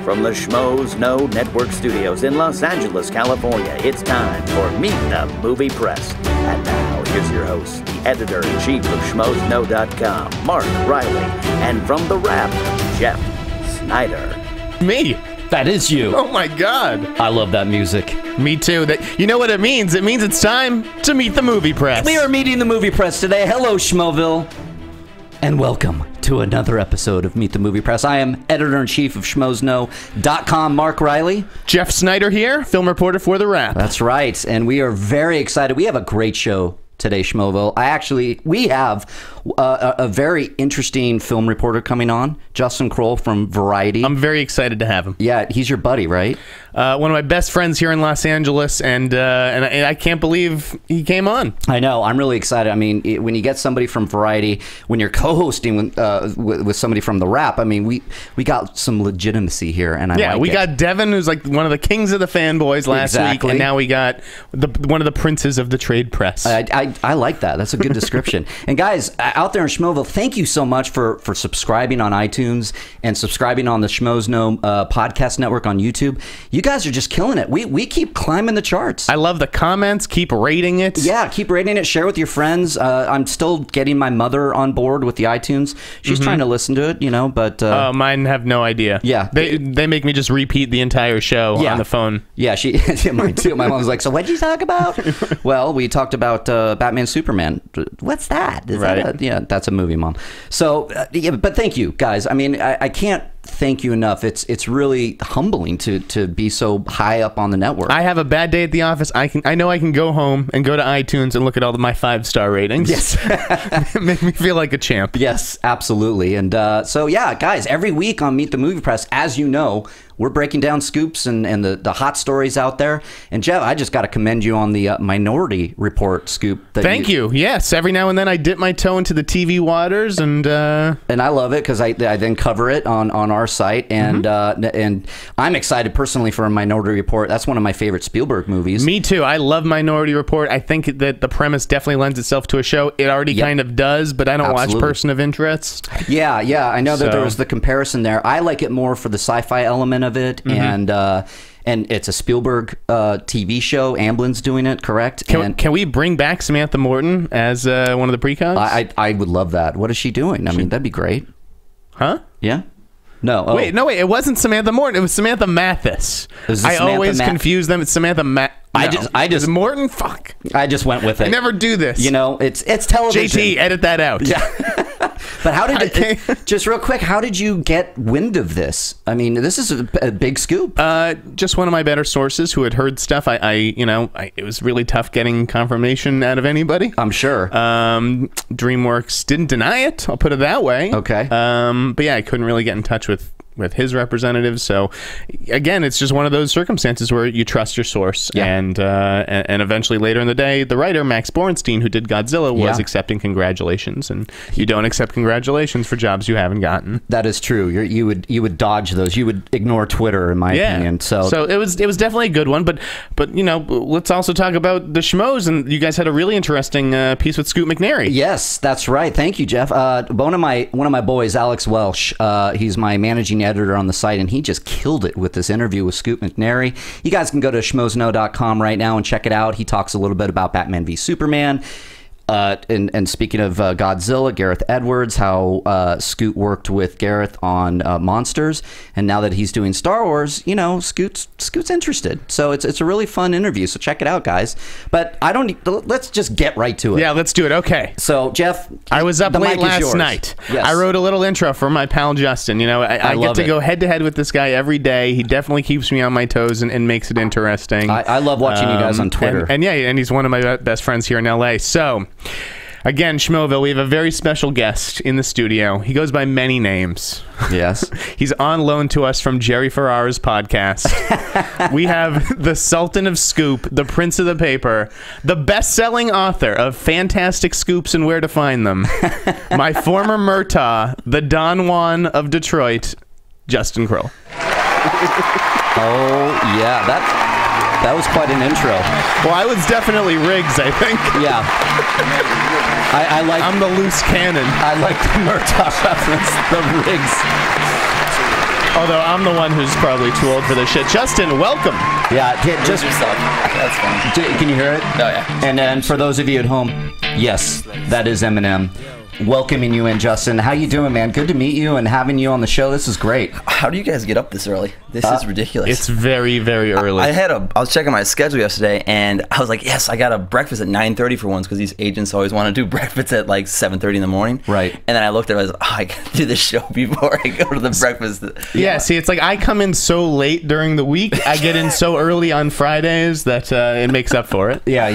From the Schmoes Know Network Studios in Los Angeles, California, it's time for Meet the Movie Press. And now, here's your host, the editor-in-chief of SchmoesKnow.com, Mark Riley, and from The Wrap, Jeff Snyder. Me. That is you. Oh my God. I love that music. Me too. You know what it means? It means it's time to meet the movie press. We are meeting the movie press today. Hello, Schmoville. And welcome to another episode of Meet the Movie Press. I am editor-in-chief of SchmoesKnow.com, Mark Riley. Jeff Snyder here, film reporter for The Wrap. That's right. And we are very excited. We have a great show today, Schmoville. We have a very interesting film reporter coming on, Justin Kroll from Variety. I'm very excited to have him. Yeah, he's your buddy, right? One of my best friends here in Los Angeles, and I can't believe he came on. I know. I'm really excited. I mean, when you get somebody from Variety, when you're co-hosting with somebody from The Wrap, I mean, we got some legitimacy here, and we got Devin, who's like one of the kings of the fanboys last week, and now we got one of the princes of the trade press. I like that. That's a good description. And guys, out there in Schmoville, thank you so much for subscribing on iTunes and subscribing on the Schmoes Know podcast network on YouTube. You guys are just killing it. We keep climbing the charts. I love the comments. Keep rating it. Yeah, keep rating it. Share with your friends. I'm still getting my mother on board with the iTunes. She's trying to listen to it, you know, but... mine have no idea. Yeah. They make me just repeat the entire show on the phone. Yeah, mine too. My mom was like, so what'd you talk about? Well, we talked about Batman Superman. What's that? Yeah, that's a movie, Mom. So, but thank you, guys. I mean, I can't thank you enough. It's really humbling to be so high up on the network. I have a bad day at the office. I know I can go home and go to iTunes and look at all of my 5-star ratings. Yes. Make me feel like a champ. Yes, absolutely. And so yeah, guys, every week on Meet the Movie Press, as you know, we're breaking down scoops and the hot stories out there. And Jeff, I just got to commend you on the Minority Report scoop. Thank you. Yes, every now and then I dip my toe into the TV waters, and I love it because I then cover it on our site, and and I'm excited personally for a Minority Report. That's one of my favorite Spielberg movies. Me too. I love Minority Report. I think that the premise definitely lends itself to a show. It already kind of does, but I don't watch Person of Interest. Yeah, I know that there was the comparison there. I like it more for the sci-fi element of it, and it's a Spielberg TV show. Amblin's doing it, correct? Can we bring back Samantha Morton as one of the precogs? I would love that. What is she doing? I mean, that'd be great. Huh? Yeah. No. Oh. Wait, no, wait. It wasn't Samantha Morton. It was Samantha Mathis. I always confuse them. It's Samantha I just Morton. Fuck. I just went with it. I never do this. You know, it's television. JT, edit that out. Yeah. But how did just real quick? How did you get wind of this? I mean, this is a big scoop. Just one of my better sources who had heard stuff. It was really tough getting confirmation out of anybody. I'm sure. DreamWorks didn't deny it. I'll put it that way. Okay. But yeah, I couldn't really get in touch with his representatives. So again, it's just one of those circumstances where you trust your source. Yeah. And eventually later in the day, the writer Max Borenstein, who did Godzilla, was accepting congratulations, and you don't accept congratulations for jobs you haven't gotten. That is true. You would dodge those. You would ignore Twitter, in my opinion. So it was definitely a good one, but you know, let's also talk about the Schmoes, and you guys had a really interesting piece with Scoot McNairy. Yes, that's right. Thank you, Jeff. One of my boys, Alex Welsh, he's my managing editor on the site, and he just killed it with this interview with Scoot McNairy. You guys can go to schmoesknow.com right now and check it out. He talks a little bit about Batman v Superman. And speaking of Godzilla, Gareth Edwards, how Scoot worked with Gareth on Monsters, and now that he's doing Star Wars, you know, Scoot's interested. So it's a really fun interview. So check it out, guys. But let's just get right to it. Yeah, let's do it. Okay. So Jeff, I was up late last night. Yes. I wrote a little intro for my pal Justin. You know, I get to go head to head with this guy every day. He definitely keeps me on my toes and makes it interesting. I love watching you guys on Twitter. And he's one of my best friends here in LA. So again, Schmoville, we have a very special guest in the studio. He goes by many names. Yes. He's on loan to us from Jerry Ferrara's podcast. We have the Sultan of Scoop, the Prince of the Paper, the best-selling author of Fantastic Scoops and Where to Find Them, my former Murtaugh, the Don Juan of Detroit, Justin Kroll. Oh, yeah. That was quite an intro. Well, I was definitely Riggs, I think. Yeah. I'm the loose cannon. I like the Murtaugh reference, the Riggs. Although I'm the one who's probably too old for this shit. Justin, welcome. Yeah, just yourself. That's fun. Can you hear it? Oh yeah. And then for those of you at home, yes, that is Eminem. Welcoming you in, Justin. How you doing, man? Good to meet you and having you on the show. This is great. How do you guys get up this early? This is ridiculous. It's very, very early. I was checking my schedule yesterday, and I was like, yes, I got a breakfast at 9:30 for once, because these agents always want to do breakfast at like 7:30 in the morning. Right. And then I looked at it, I was like, oh, I got to do this show before I go to the breakfast. Yeah, see, it's like I come in so late during the week. I get in so early on Fridays that it makes up for it. Yeah,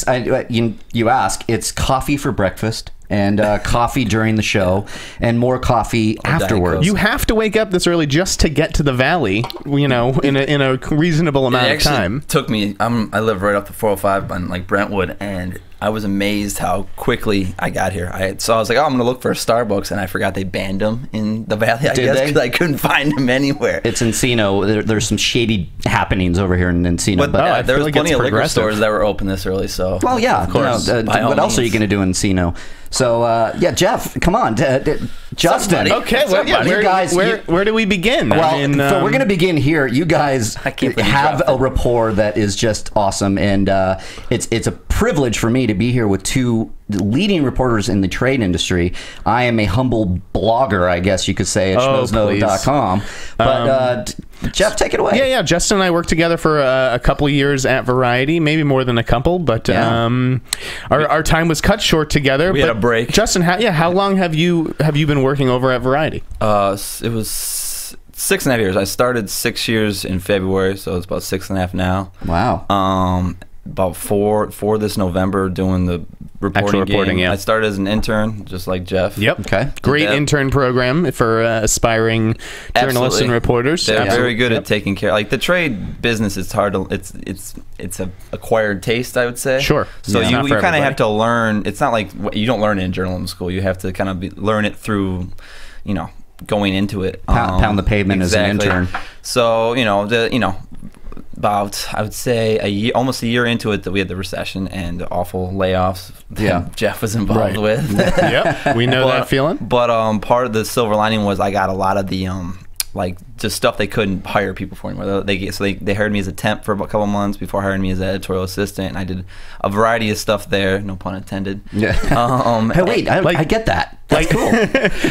and you ask, it's coffee for breakfast and coffee during the show and more coffee afterwards. You have to wake up this early just to get to the valley, you know, in a reasonable amount of time. Took me. I live right off the 405 on like Brentwood, and I was amazed how quickly I got here. So I was like, oh, I'm going to look for a Starbucks, and I forgot they banned them in the valley, I guess, because I couldn't find them anywhere. It's Encino. There's some shady happenings over here in Encino. But there was plenty of liquor stores that were open this early. So well, yeah, of course. What else are you going to do in Encino? So yeah, Jeff, come on, Justin. Somebody. Okay, well, yeah, where do we begin? Well, I mean, so we're going to begin here. You guys have a rapport that is just awesome, and it's a privilege for me to be here with two leading reporters in the trade industry. I am a humble blogger, I guess you could say, at schmoesno.com. But Jeff, take it away. Yeah. Justin and I worked together for a couple of years at Variety, maybe more than a couple, but our time was cut short together. We had a break. Justin, how long have you been working over at Variety? It was 6.5 years. I started 6 years in February, so it's about 6.5 now. Wow. About four this November doing the reporting. Yeah. I started as an intern, just like Jeff. Yep. Okay. Great intern program for aspiring journalists and reporters. They're very good at taking care. Like the trade business, it's hard to. It's a acquired taste, I would say. Sure. So you kind of have to learn. It's not like you don't learn it in journalism school. You have to kind of learn it through, going into it. Pound the pavement exactly. as an intern. So about, I would say, almost a year into it, that we had the recession and the awful layoffs that Jeff was involved with. Yep, we know that feeling. But part of the silver lining was I got a lot of the just stuff they couldn't hire people for anymore. They hired me as a temp for a couple months before hiring me as an editorial assistant, and I did a variety of stuff there. No pun intended. Yeah. Hey, wait, I get that. That's cool.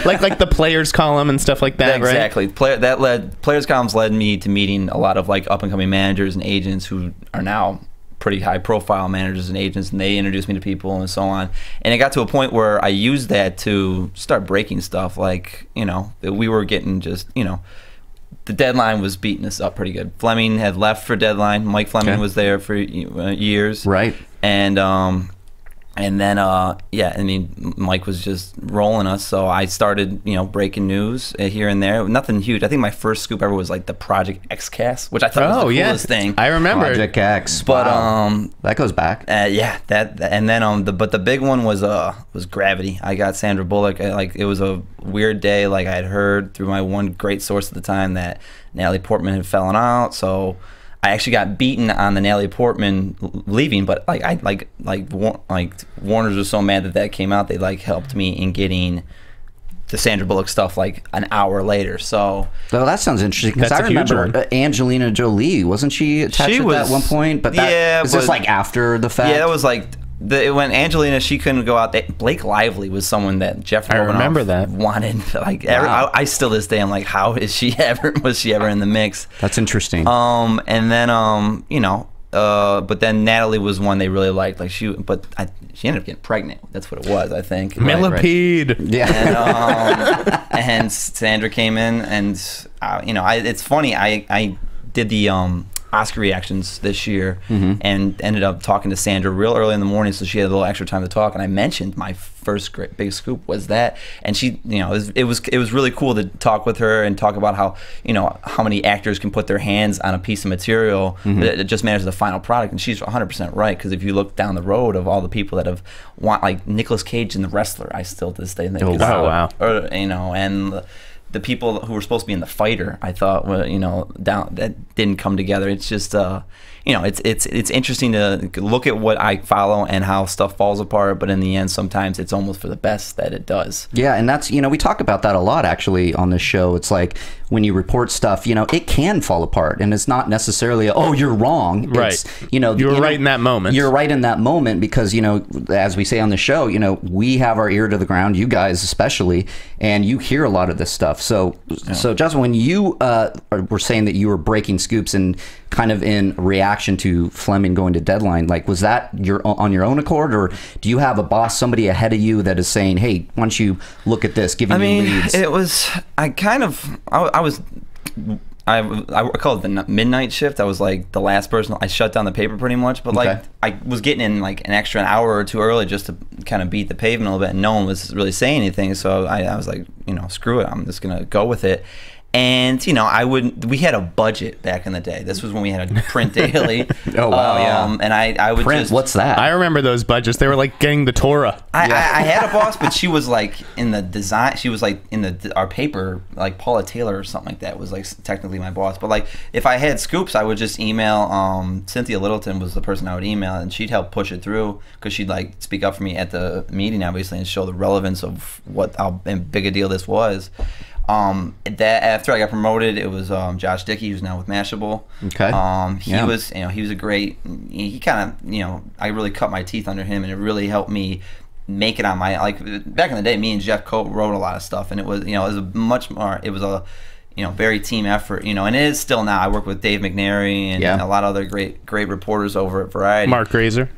like the players column and stuff like that, exactly. Right? Players columns led me to meeting a lot of like up and coming managers and agents who are now pretty high profile managers and agents, and they introduced me to people and so on. And it got to a point where I used that to start breaking stuff. Like, we were getting just, the deadline was beating us up pretty good. Fleming had left for deadline. Mike Fleming was there for years. Right. And then, Mike was just rolling us, so I started, breaking news here and there. Nothing huge. I think my first scoop ever was like the Project X cast, which I thought was the coolest thing. I remember Project X, but that goes back. But the big one was Gravity. I got Sandra Bullock. It was a weird day. Like I had heard through my one great source at the time that Natalie Portman had fallen out, so I actually got beaten on the Natalie Portman leaving, but Warner's was so mad that came out, they helped me in getting the Sandra Bullock stuff an hour later. So that sounds interesting, because I remember Angelina Jolie, wasn't she attached to that at one point? But is this after the fact? Yeah, that was when Angelina, she couldn't go out. Blake Lively was someone that Jeff Robinoff wanted. I still this day I'm like, how is she ever? Was she ever in the mix? That's interesting. And then but then Natalie was one they really liked. She ended up getting pregnant. That's what it was, I think. Millipede. Right. Yeah. And Sandra came in, and it's funny. I did the Oscar reactions this year, and ended up talking to Sandra real early in the morning, so she had a little extra time to talk. And I mentioned my first big scoop was that, and she, it was really cool to talk with her and talk about how how many actors can put their hands on a piece of material that just matters the final product. And she's 100% right, because if you look down the road of all the people that have like Nicolas Cage in The Wrestler, I still to this day think, wow, and the people who were supposed to be in the fighter, I thought, were, you know, that didn't come together. It's just, you know, it's interesting to look at what I follow and how stuff falls apart, but in the end, sometimes it's almost for the best that it does. Yeah, and that's, you know, we talk about that a lot actually on this show. It's like when you report stuff, you know, it can fall apart, and it's not necessarily, oh, you're wrong. Right. It's, you know, you're right in that moment. You're right in that moment because, you know, as we say on the show, you know, we have our ear to the ground, you guys especially, and you hear a lot of this stuff. So, so Justin, when you were saying that you were breaking scoops and kind of in reaction to Fleming going to Deadline, like, was that on your own accord, or do you have a boss, somebody ahead of you that is saying, hey, why don't you look at this, giving you leads? It was, I call it the midnight shift. I was like the last person. I shut down the paper pretty much, but like I was getting in like an hour or two early just to kind of beat the pavement a little bit, and no one was really saying anything. So I was like, you know, screw it. I'm just gonna go with it. And, you know, we had a budget back in the day. This was when we had a print daily. Oh, wow, yeah. And I would print, just... What's that? I remember those budgets. They were like getting the Torah. I had a boss, but she was like in the design. She was like in our paper, like Paula Taylor or something like that was like technically my boss. But like if I had scoops, I would just email. Cynthia Littleton was the person I would email, and she'd help push it through because she'd like speak up for me at the meeting, obviously, and show the relevance of how big a deal this was. That after I got promoted, it was Josh Dickey, who's now with Mashable. Okay. He was, you know, he was a great. He kind of, you know, I really cut my teeth under him, and it really helped me make it on my, like, back in the day. Me and Jeff Coe wrote a lot of stuff, and it was, you know, it was a much more. It was a, you know, very team effort, you know, and it is still now. I work with Dave McNary and a lot of other great reporters over at Variety. Mark Grazer,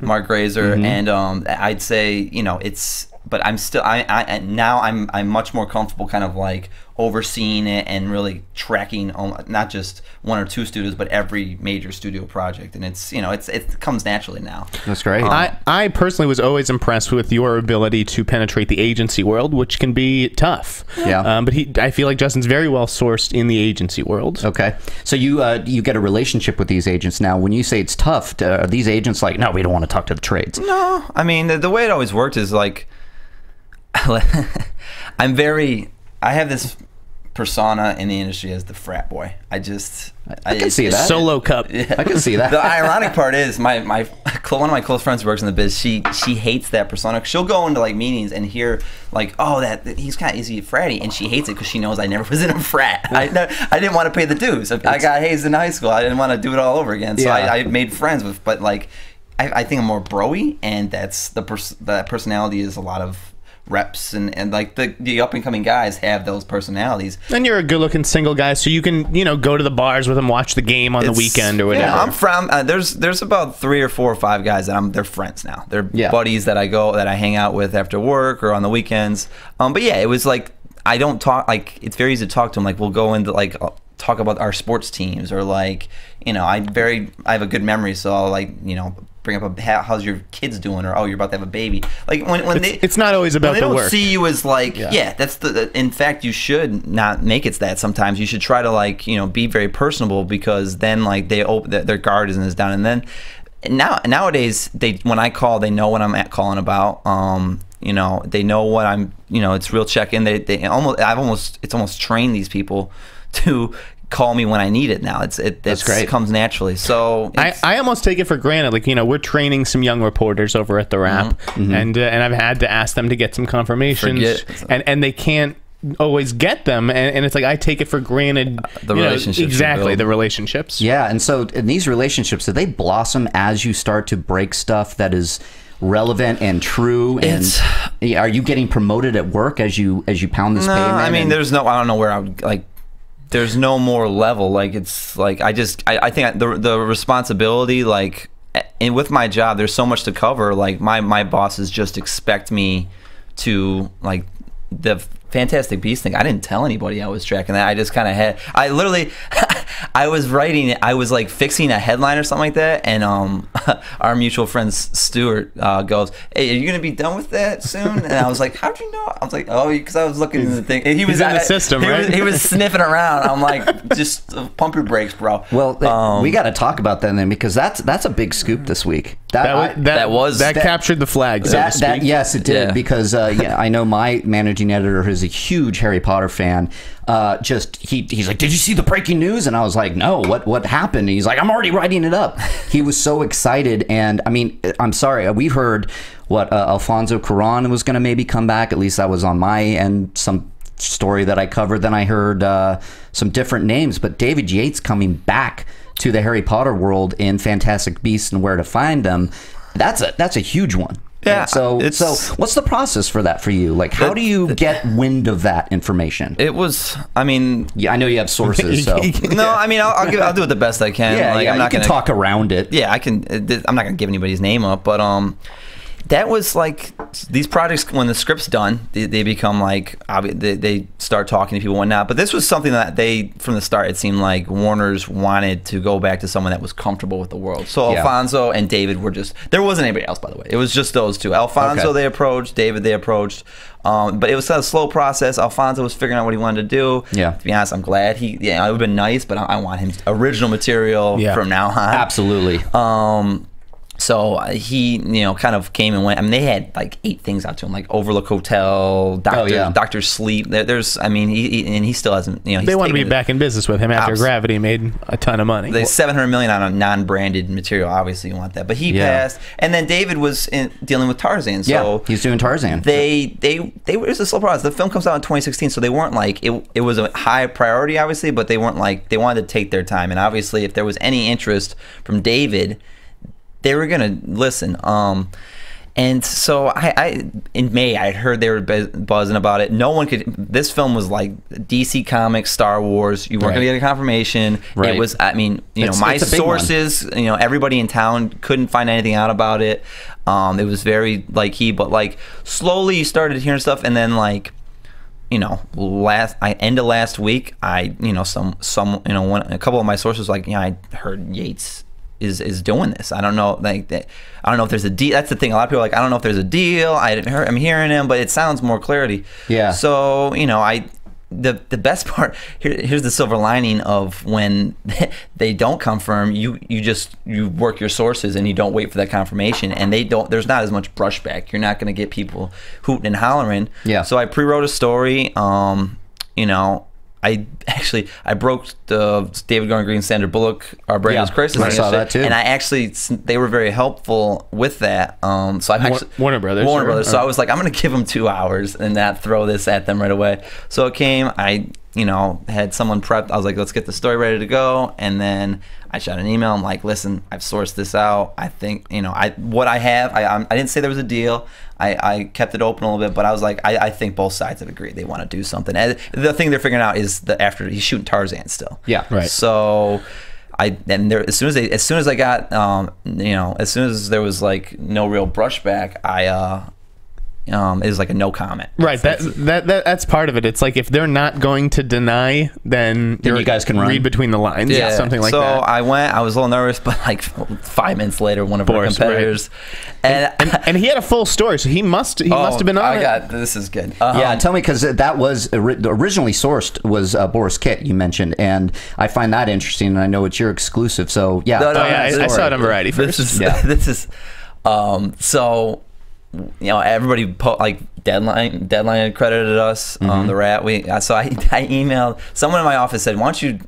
and I'd say, you know, it's. But I'm still now I'm much more comfortable kind of like overseeing it and really tracking not just one or two studios but every major studio project, and it's, you know, it comes naturally now. That's great. I personally was always impressed with your ability to penetrate the agency world, which can be tough. Yeah. But I feel like Justin's very well sourced in the agency world. Okay. So you get a relationship with these agents now. When you say it's tough, are these agents like, no, we don't want to talk to the trades? No, I mean the way it always worked is like. I have this persona in the industry as the frat boy. I can see that. Solo cup. Yeah. I can see that. The ironic part is one of my close friends who works in the biz. She hates that persona. She'll go into like meetings and hear like, oh, that he's kind of easy a fratty, and she hates it because she knows I never was in a frat. I didn't want to pay the dues. I got hazed in high school. I didn't want to do it all over again. So I made friends with, but like I think I'm more bro-y, and that's that personality is a lot of reps and like the up and coming guys have those personalities. And you're a good looking single guy, so you can, you know, go to the bars with them, watch the game on the weekend or whatever. Yeah, I'm from there's about 3 or 4 or 5 guys that they're friends now. They're buddies that I hang out with after work or on the weekends. But yeah, it was like I don't talk, like it's very easy to talk to them. Like we'll go into like talk about our sports teams, or like, you know, I have a good memory, so I'll like, you know, bring up how's your kids doing, or oh, you're about to have a baby. Like when it's not always about the work. They don't see you as like, that's in fact you should not make it that. Sometimes you should try to like, you know, be very personable, because then like their guard isn't as down. And then nowadays when I call, they know what I'm calling about. You know, they know what I'm, you know, it's real check-in. It's almost trained these people to call me when I need it now. That's great. It comes naturally. So I almost take it for granted. Like, you know, we're training some young reporters over at the Wrap, and I've had to ask them to get some confirmations, and they can't always get them, and it's like I take it for granted. The relationships, exactly, the relationships. Yeah, and so in these relationships, do they blossom as you start to break stuff that is relevant and true? And are you getting promoted at work as you pound this pavement? I mean, I don't know where I would like. There's no more level. Like it's like I think the responsibility, like, and with my job, there's so much to cover. Like my bosses just expect me to, like, the Fantastic Beasts thing. I didn't tell anybody I was tracking that. I just kind of had. I literally, I was writing it. I was like fixing a headline or something like that, and our mutual friend Stuart goes, "Hey, are you gonna be done with that soon?" And I was like, "How'd you know?" I was like, "Oh, because I was looking in the thing." And he was in the system, right? He was sniffing around. I'm like, "Just pump your brakes, bro." Well, we got to talk about that then, because that's a big scoop this week. That captured the flag, so to speak. Yes, it did, because I know my managing editor is a huge Harry Potter fan. He's like, did you see the breaking news? And I was like, no, what happened? And he's like, I'm already writing it up. He was so excited. And I mean, I'm sorry, we heard Alfonso Cuarón was going to maybe come back. At least that was on my end, some story that I covered. Then I heard some different names, but David Yates coming back to the Harry Potter world in Fantastic Beasts and Where to Find Them, that's a huge one. Yeah. So what's the process for that for you? Like, how do you get wind of that information? It was, I mean, yeah, I know you have sources. So no, I mean, I'll do it the best I can. Yeah, like, I'm not gonna talk around it. Yeah, I can. I'm not gonna give anybody's name up, but that was like these projects, when the script's done, they become like, they start talking to people and whatnot. But this was something that from the start, it seemed like Warner's wanted to go back to someone that was comfortable with the world. So Alfonso and David were there wasn't anybody else, by the way. It was just those two. Alfonso they approached, David they approached. But it was a slow process. Alfonso was figuring out what he wanted to do. Yeah. To be honest, I'm glad it would have been nice, but I want him original material from now on. Absolutely. So he, kind of came and went. I mean, they had like 8 things out to him, like Overlook Hotel, Doctor Sleep. He still hasn't. They want to be back in business with him after Gravity made a ton of money. They $700 million on a non-branded material. Obviously, you want that, but he passed. And then David was dealing with Tarzan. So he's doing Tarzan. It was a slow process. The film comes out in 2016, so they weren't like it was a high priority, obviously, but they weren't like, they wanted to take their time. And obviously, if there was any interest from David, they were gonna listen. And so in May, I heard they were buzzing about it. No one could. This film was like DC Comics, Star Wars. You weren't gonna get a confirmation. It was. I mean, my sources. Everybody in town couldn't find anything out about it. It was very but like slowly you started hearing stuff, and then like, end of last week, a couple of my sources like, I heard Yates is doing this. I don't know, I don't know if there's a deal. That's the thing. A lot of people are like, I don't know if there's a deal. I'm hearing him, but it sounds more clarity. Yeah. So the best part here's the silver lining of when they don't confirm, you work your sources and you don't wait for that confirmation, and there's not as much brushback. You're not going to get people hooting and hollering. Yeah. So I pre-wrote a story. I broke the David Gordon Green, Sandra Bullock, Our Bravest Crisis. I saw that too. And they were very helpful with that. So Warner Brothers. Warner Brothers. So I was like, I'm going to give them 2 hours and not throw this at them right away. So it came. I had someone prepped. I was like, let's get the story ready to go. And then I shot an email. I'm like, listen, I've sourced this out. I think, what I have, I didn't say there was a deal. I kept it open a little bit, but I was like, I think both sides have agreed they want to do something. And the thing they're figuring out is after he's shooting Tarzan still. Yeah, right. So as soon as I got, as soon as there was like no real brushback, it was like a no comment. Right. That's part of it. It's like if they're not going to deny, then you guys can read between the lines. Yeah. Something like that. So I went. I was a little nervous, but like 5 minutes later, one of our competitors, and he had a full story, so he must have been on it. This is good. Yeah, tell me, because that was originally sourced was Boris Kitt you mentioned, and I find that interesting, and I know it's your exclusive. So yeah, I saw it on Variety first. This is so. Everybody Deadline credited us on the Rat. So I emailed someone in my office, said, why don't you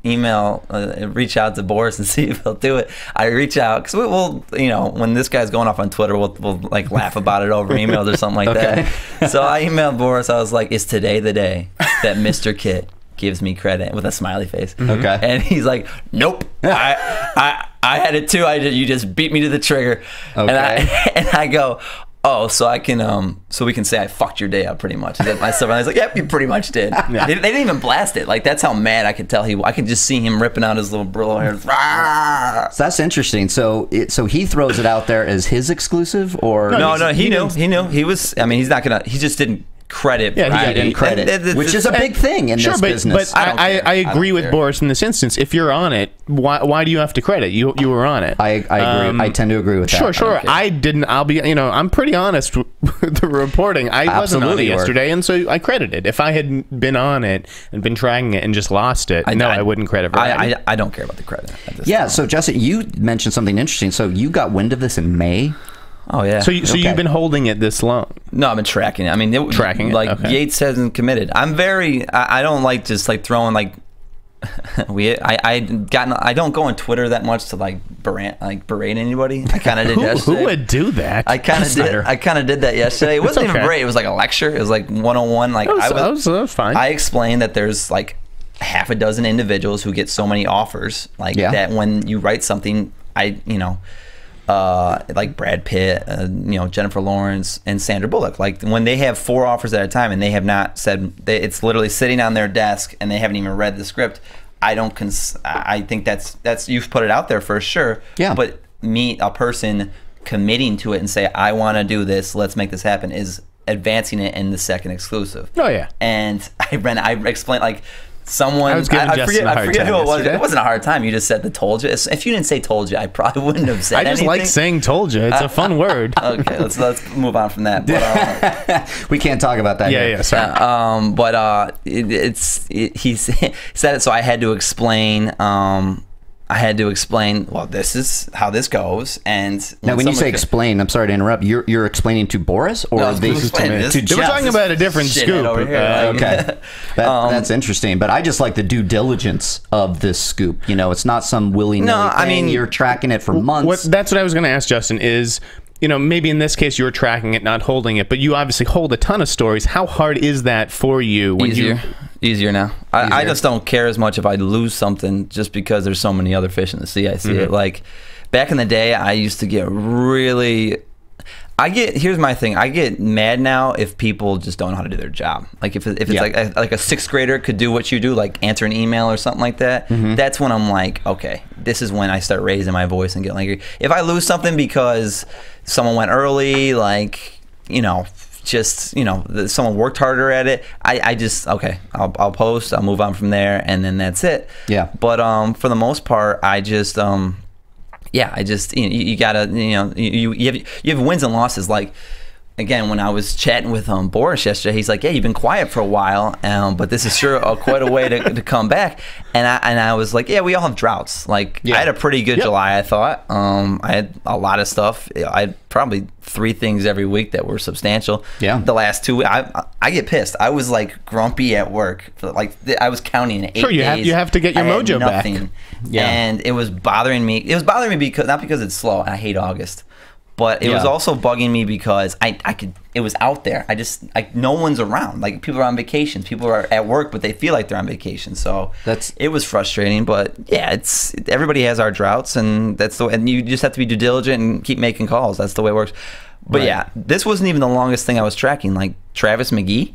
reach out to Boris and see if he'll do it. I reach out because we'll when this guy's going off on Twitter, we'll like laugh about it over emails or something like that. So I emailed Boris. I was like, is today the day that Mr. Kitt gives me credit, with a smiley face? Okay. And he's like, nope. I had it too. You just beat me to the trigger. Okay. And I go, oh, so I can, so we can say I fucked your day up pretty much. Is that my stuff? And I was like, yep, you pretty much did. Yeah. They didn't even blast it. Like, that's how mad I could tell I could just see him ripping out his little Brillo hair. So that's interesting. So he throws it out there as his exclusive, or no, he knew. He was. I mean, he's not gonna. He just didn't credit. Yeah, he didn't credit, which is a big thing in this business. But I agree with Boris in this instance. If you're on it, why do you have to credit? You were on it. I agree. I tend to agree with that. Sure. I didn't. I'll be. I'm pretty honest with the reporting. I wasn't on it yesterday, and so I credited. If I had been on it and been tracking it and just lost it, I wouldn't credit for that. I don't care about the credit. Yeah. So Justin, you mentioned something interesting. So you got wind of this in May. Oh yeah. So you've been holding it this long? No, I've been tracking it. I mean, tracking it. Like okay. Yates hasn't committed. I'm very. I don't like just like throwing like. I don't go on Twitter that much to like berate anybody. I kind of did yesterday. Who would do that? I kind of did that yesterday. It wasn't even berate. It was like a lecture. It was like 101. Like that was fine. I explained that there's like half a dozen individuals who get so many offers. Like that when you write something, like Brad Pitt, Jennifer Lawrence, and Sandra Bullock. Like when they have 4 offers at a time and they have not said, it's literally sitting on their desk and they haven't even read the script. I think that's you've put it out there for sure. Yeah. But a person committing to it and say, I want to do this, let's make this happen, is advancing it in the second exclusive. Oh yeah. And I explained like. Someone, I forget who it was. It wasn't a hard time. You just said the told you. If you didn't say told you, I probably wouldn't have said anything. I just like saying told you. It's a fun word. Okay, let's move on from that. But, we can't talk about that. Yeah, sorry. But he said it, so I had to explain. Well, this is how this goes. And now, when you say explain, I'm sorry to interrupt. You're explaining to Boris, or this is to me? We're talking about a different scoop. Over here. Okay, that's interesting. But I just like the due diligence of this scoop. It's not some willy-nilly thing. I mean, you're tracking it for months. That's what I was going to ask Justin. Is maybe in this case you're tracking it, not holding it, but you obviously hold a ton of stories. How hard is that for you? Easier now. I just don't care as much if I lose something just because there's so many other fish in the sea. I see it. Like back in the day, I used to get really. Here's my thing. I get mad now if people just don't know how to do their job. Like if it's like a 6th grader could do what you do, like answer an email or something like that. That's when I'm like, okay, this is when I start raising my voice and getting angry. If I lose something because someone went early, like someone worked harder at it, I just I'll post, I'll move on from there, and then that's it. Yeah. But for the most part, I just you gotta you have wins and losses. Like again, when I was chatting with Boris yesterday, he's like, yeah, you've been quiet for a while, but this is sure quite a way to come back. And I was like, yeah, we all have droughts. Like I had a pretty good July, I thought. I had a lot of stuff. I had probably 3 things every week that were substantial. Yeah. The last 2, I get pissed. I was like grumpy at work. Like I was counting 8 days. Sure, you have to get your mojo back. Yeah. And it was bothering me. It was bothering me because not because it's slow. I hate August. But it was also bugging me because it was out there. No one's around. Like people are on vacations. People are at work, but they feel like they're on vacation. So it was frustrating. But yeah, everybody has our droughts, and and you just have to be due diligent and keep making calls. That's the way it works. But yeah, this wasn't even the longest thing I was tracking. Like Travis McGee,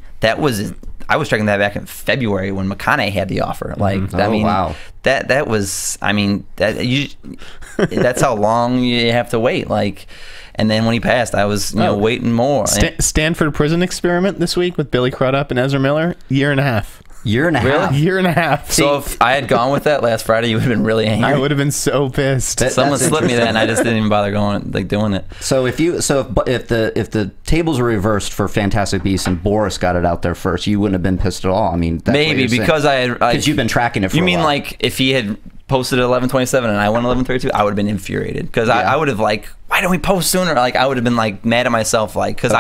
I was tracking that back in February when McConaughey had the offer. Like, wow. That was, that's how long you have to wait. Like, and then when he passed, I was waiting more. Stanford Prison Experiment this week with Billy Crudup and Ezra Miller, 1.5 years. Year and a half. Year and a halaf. So if I had gone with that last Friday, you would have been really angry. I would have been so pissed. Someone slipped me that, and I just didn't even bother doing it. So if the tables were reversed for Fantastic Beasts and Boris got it out there first, you wouldn't have been pissed at all. I mean, that's maybe because because you've been tracking it for. You mean a while. like if he had posted at 11:27 and I went 11:32, I would have been infuriated because I would have like, why don't we post sooner? Like I would have been like mad at myself, like because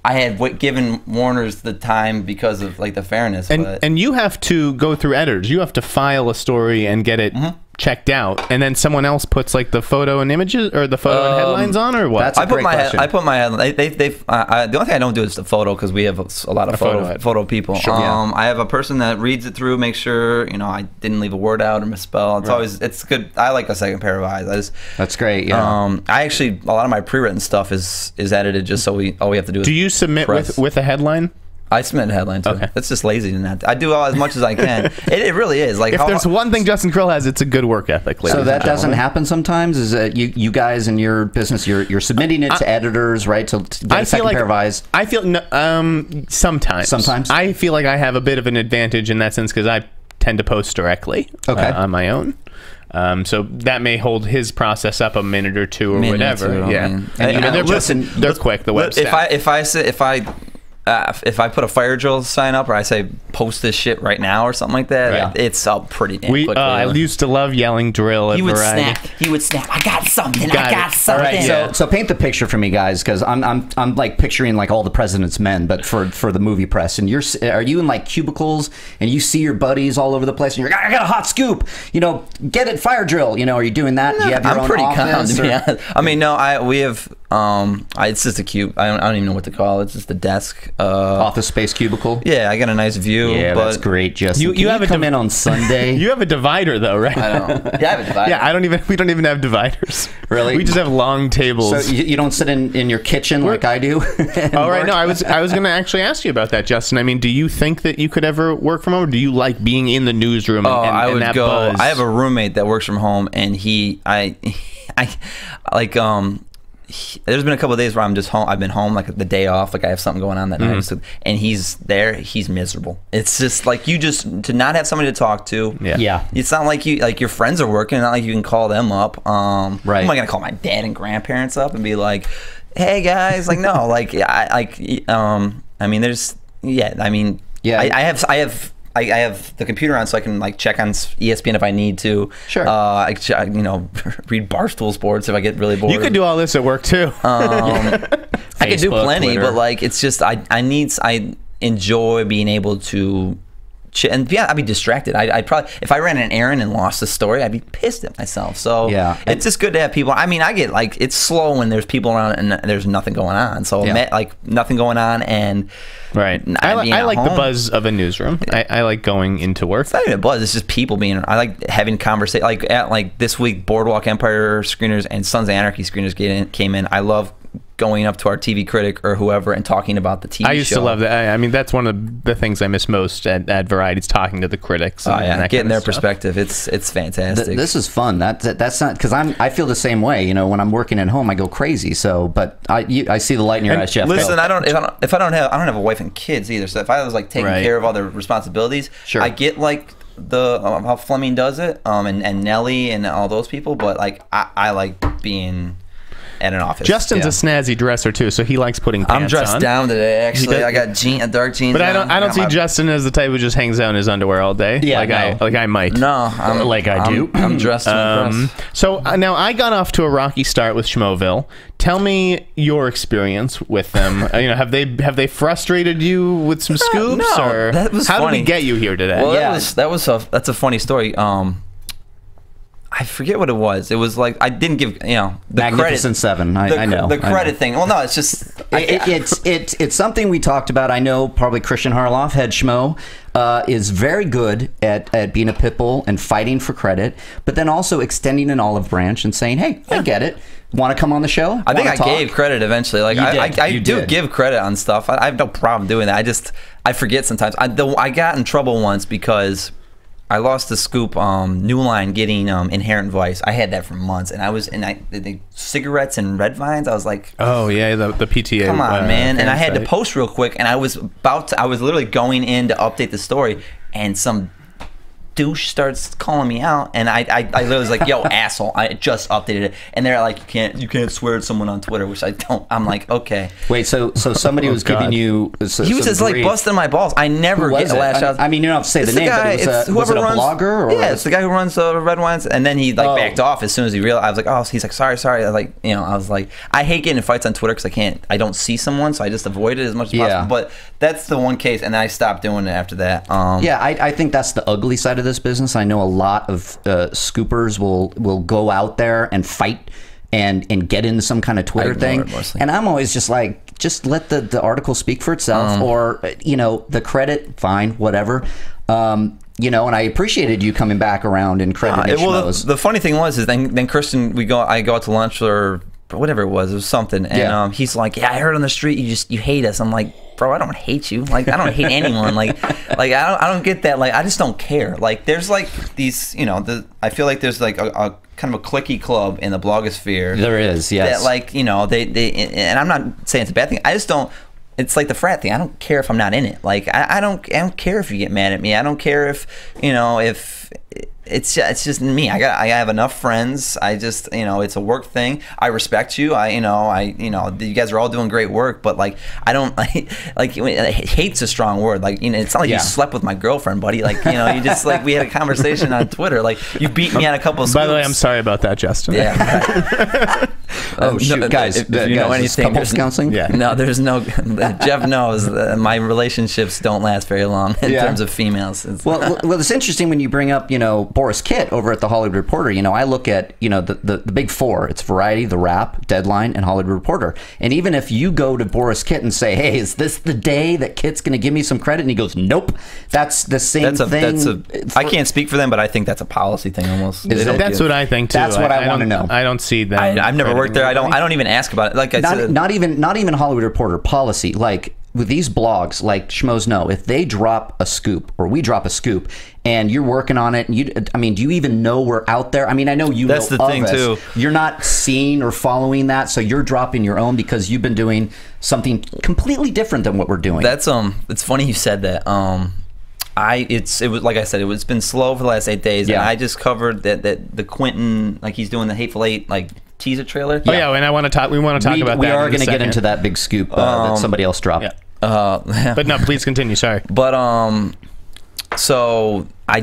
I had given Warner's the time because of like the fairness. And you have to go through editors. You have to file a story and get it checked out, and then someone else puts like the photo and images or the photo and headlines on, or what? That's a great question. I put my headline. The only thing I don't do is the photo because we have a lot of photo people. Sure. I have a person that reads it through, make sure I didn't leave a word out or misspell. It's good. I like a second pair of eyes. That's great. Yeah. I actually a lot of my pre-written stuff is edited just so all we have to do is. Do you submit with a headline? I submit a headline too. Okay. That's just lazy to not. I do as much as I can. It really is. Like if there's one thing Justin Kroll has, it's a good work ethic. So that doesn't happen sometimes. Is that you guys in your business, you're submitting it to editors, right? To get a second pair of eyes. I feel sometimes. Sometimes I feel like I have a bit of an advantage in that sense because I tend to post directly on my own. So that may hold his process up a minute or two or whatever. Yeah, and they're quick. The website. If I put a fire drill sign up or I say post this shit right now or something like that, it's up pretty damn quickly. I used to love yelling drill at Variety. He would snap. I got something. I got something. Right, so paint the picture for me, guys, because I'm like picturing like all the President's Men, but for the movie press. And are you in like cubicles and you see your buddies all over the place and you're like, I got a hot scoop. You know, get it, fire drill. You know, are you doing that? Do you have your own pretty calm, office? to be honest. I mean, no, we have. It's just a cube. I don't even know what to call it. It's just a desk. Office space cubicle. Yeah, I got a nice view. Yeah, but that's great, Justin. You have come in on Sunday. You have a divider though, right? I don't. Yeah, I have a divider. Yeah, we don't even have dividers. Really? We just have long tables. So you don't sit in your kitchen like I do. Oh right, no. I was going to actually ask you about that, Justin. I mean, do you think that you could ever work from home, or do you like being in the newsroom? I would that go. buzz? I have a roommate that works from home, and there's been a couple of days where I'm just home. I've been home like the day off, like I have something going on that night, and he's there. He's miserable. It's just like to not have somebody to talk to. Yeah. It's not like your friends are working. Not like you can call them up. Right. Am I gonna call my dad and grandparents up and be like, "Hey guys," like no, like I mean, there's I mean, I have the computer on so I can like check on ESPN if I need to. Sure. Read Barstool Sports if I get really bored. You could do all this at work too. I could do plenty, Twitter. but like it's just I enjoy being able to. And I'd be distracted. I'd probably, if I ran an errand and lost the story, I'd be pissed at myself. So it's just good to have people. I mean, I get like it's slow when there's people around and there's nothing going on. So like nothing going on and. Right. I like the buzz of a newsroom. I like going into work. It's not even a buzz. It's just people being. I like having conversation. Like this week, Boardwalk Empire screeners and Sons of Anarchy screeners came in. I love going up to our TV critic or whoever and talking about the TV show. I used to love that. I mean, that's one of the things I miss most at Variety is talking to the critics. And getting their perspective. It's fantastic. This is fun. That's not because I feel the same way. You know, when I'm working at home, I go crazy. So, but I see the light in your eyes, Jeff. Listen, I don't have a wife and kids either. So if I was like taking care of all their responsibilities, I get like the how Fleming does it, and Nelly and all those people. But like I like being at an office. Justin's a snazzy dresser too, so he likes putting pants on. I'm dressed down today. Actually, I got dark jeans. But I don't see Justin as the type who just hangs out in his underwear all day. Yeah, I might. No, I do. I'm dressed to impress. So now I got off to a rocky start with Schmoville. Tell me your experience with them. Have they frustrated you with some scoops? No, or that was how funny. did we get you here today? Well, that's a funny story. I forget what it was. It was like I didn't give the Magnificent credit. Seven. I know the credit thing. Well, no, it's just it's something we talked about. I know probably Christian Harloff, head schmo, is very good at being a pit bull and fighting for credit, but then also extending an olive branch and saying, "Hey, I get it. Want to come on the show?" I think I gave credit eventually. Like I do give credit on stuff. I have no problem doing that. I forget sometimes. I got in trouble once because I lost the scoop. New Line getting Inherent Vice. I had that for months, and the cigarettes and red vines. I was like, oh yeah, the PTA. Come on, man! And I had to post real quick, and I was literally going in to update the story, and some douche starts calling me out, and I literally was like, yo, asshole, I just updated it, and they're like, you can't swear at someone on Twitter, which I don't. I'm like, okay. Wait, so somebody was giving you he was just like busting my balls. I never get lashed out. I mean, you don't have to say the name, guy, but was it a blogger? Or it's the guy who runs Red Wines, and then he backed off as soon as he realized. I was like, oh, he's like, sorry. I was like, I hate getting in fights on Twitter because I don't see someone, so I just avoid it as much as possible. But that's the one case, and then I stopped doing it after that. I think that's the ugly side of this business. I know a lot of scoopers will go out there and fight and get into some kind of Twitter thing, and I'm always just like, just let the article speak for itself, or the credit, fine, whatever. And I appreciated you coming back around and crediting Schmoes. The funny thing was, is then Christian, I go out to lunch or whatever it was something, and he's like, yeah, I heard on the street you hate us. I'm like, bro, I don't hate you. Like, I don't hate anyone. Like I don't get that. Like, I just don't care. Like, there's like these, you know, I feel like there's like a kind of a cliquey club in the blogosphere. There is, yes. That, like, you know, they and I'm not saying it's a bad thing. I just don't. It's like the frat thing. I don't care if I'm not in it. Like, I don't care if you get mad at me. I don't care if, you know, if it's just me. I have enough friends. I just, you know, it's a work thing. I respect you. You know, you guys are all doing great work, but like, I don't like hate's a strong word. Like, you know, it's not like you slept with my girlfriend, buddy. Like, you know, you just like, we had a conversation on Twitter. Like, you beat me on a couple of scoops. By the way, I'm sorry about that, Justin. Yeah. Right. Oh shoot, guys! If you know anything, couples counseling? Yeah. No, there's no. Jeff knows that my relationships don't last very long in terms of females. Well, it's interesting when you bring up, you know, Boris Kitt over at the Hollywood Reporter. You know, I look at, you know, the big four. It's Variety, The Wrap, Deadline, and Hollywood Reporter. And even if you go to Boris Kitt and say, "Hey, is this the day that Kitt's going to give me some credit?" and he goes, "Nope, that's the same thing." I can't speak for them, but I think that's a policy thing almost. That's what I think too. That's what I want to know. I don't see that. I've never worked there. I don't even ask about it. Like I said, not even Hollywood Reporter policy. Like with these blogs, like Schmoes Know, if they drop a scoop or we drop a scoop, and you're working on it, and do you even know we're out there? I mean, I know you. That's know the of thing us. too. You're not seeing or following that, so you're dropping your own because you've been doing something completely different than what we're doing. That's It's funny you said that. It was like I said, it's been slow for the last 8 days, and I just covered that the Quentin, like, he's doing the Hateful Eight like teaser trailer. Oh yeah, and I want to talk. We want to talk about that. We are going to get into that big scoop that somebody else dropped. Yeah. But no, please continue. Sorry. But so I